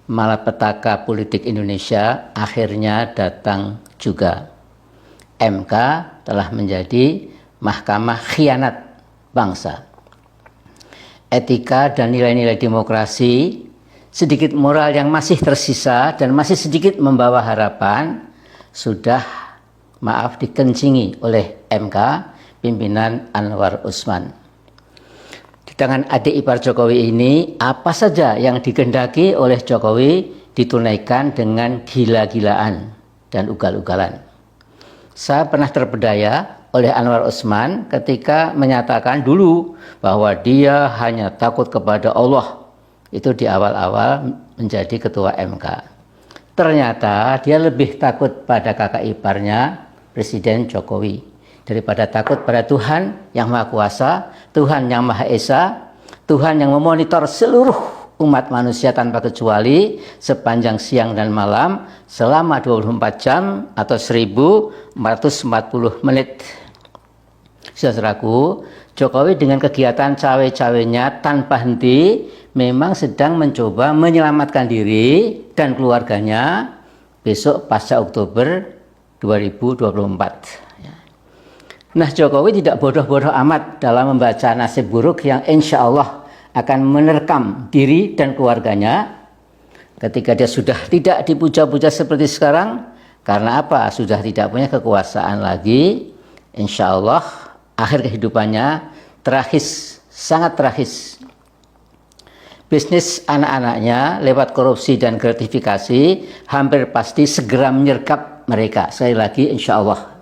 malapetaka politik Indonesia akhirnya datang juga. MK telah menjadi mahkamah khianat bangsa. Etika dan nilai-nilai demokrasi, sedikit moral yang masih tersisa dan masih sedikit membawa harapan, sudah dikencingi oleh MK pimpinan Anwar Usman. Di tangan adik ipar Jokowi ini, apa saja yang dikehendaki oleh Jokowi ditunaikan dengan gila-gilaan dan ugal-ugalan. Saya pernah terpedaya oleh Anwar Usman ketika menyatakan dulu bahwa dia hanya takut kepada Allah. Itu di awal-awal menjadi ketua MK. Ternyata dia lebih takut pada kakak iparnya, Presiden Jokowi, daripada takut pada Tuhan yang Maha Kuasa, Tuhan yang Maha Esa, Tuhan yang memonitor seluruh umat manusia tanpa kecuali sepanjang siang dan malam selama 24 jam atau 1440 menit. Saudaraku, Jokowi dengan kegiatan cawe-cawenya tanpa henti memang sedang mencoba menyelamatkan diri dan keluarganya besok pasca Oktober 2024. Nah, Jokowi tidak bodoh-bodoh amat dalam membaca nasib buruk yang insya Allah akan menerkam diri dan keluarganya ketika dia sudah tidak dipuja-puja seperti sekarang. Karena apa? Sudah tidak punya kekuasaan lagi. Insya Allah akhir kehidupannya tragis, sangat tragis. Bisnis anak-anaknya lewat korupsi dan gratifikasi hampir pasti segera menyergap mereka. Sekali lagi insya Allah.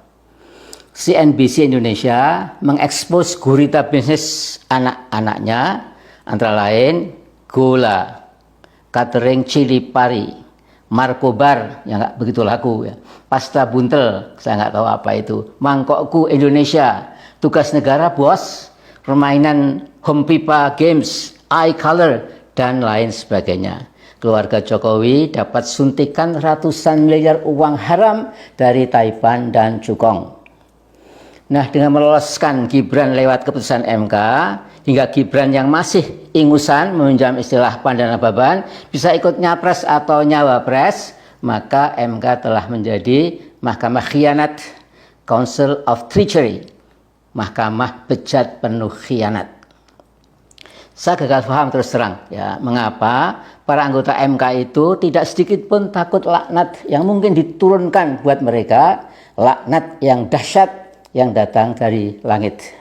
CNBC Indonesia mengekspos gurita bisnis anak-anaknya, antara lain Gola, catering cili pari, Markobar yang nggak begitu laku ya, pasta buntel saya nggak tahu apa itu, mangkokku Indonesia, tugas negara bos, permainan home pipa games, iColor dan lain sebagainya. Keluarga Jokowi dapat suntikan ratusan miliar uang haram dari Taipan dan Cukong. Nah, dengan meloloskan Gibran lewat keputusan MK, hingga Gibran yang masih ingusan, meminjam istilah Pandana Baban, bisa ikut nyapres atau nyawapres, maka MK telah menjadi mahkamah khianat, Council of Treachery, mahkamah bejat penuh khianat. Saya gagal paham terus terang, ya, mengapa para anggota MK itu tidak sedikit pun takut laknat yang mungkin diturunkan buat mereka, laknat yang dahsyat yang datang dari langit.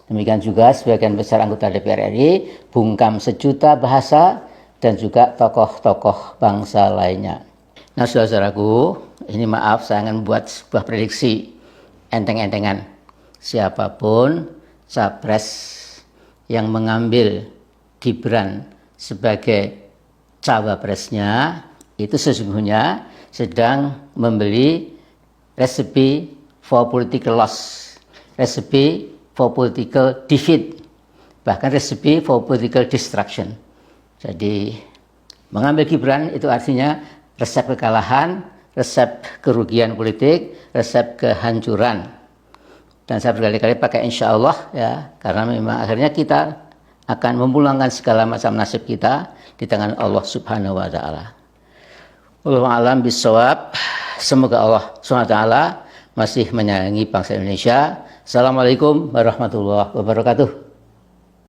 Demikian juga sebagian besar anggota DPR RI, bungkam sejuta bahasa, dan juga tokoh-tokoh bangsa lainnya. Nah, saudara-saudaraku, ini maaf saya akan membuat sebuah prediksi enteng-entengan. Siapapun capres yang mengambil Gibran sebagai cawapresnya, itu sesungguhnya sedang membeli resepi for political loss, resepi for political defeat, bahkan resepi for political destruction. Jadi mengambil Gibran itu artinya resep kekalahan, resep kerugian politik, resep kehancuran. Dan saya berkali-kali pakai insya Allah ya, karena memang akhirnya kita akan memulangkan segala macam nasib kita di tangan Allah Subhanahu wa taala. Wallahu a'lam bishawab. Semoga Allah Subhanahu wa taala masih menyayangi bangsa Indonesia. Assalamualaikum warahmatullahi wabarakatuh.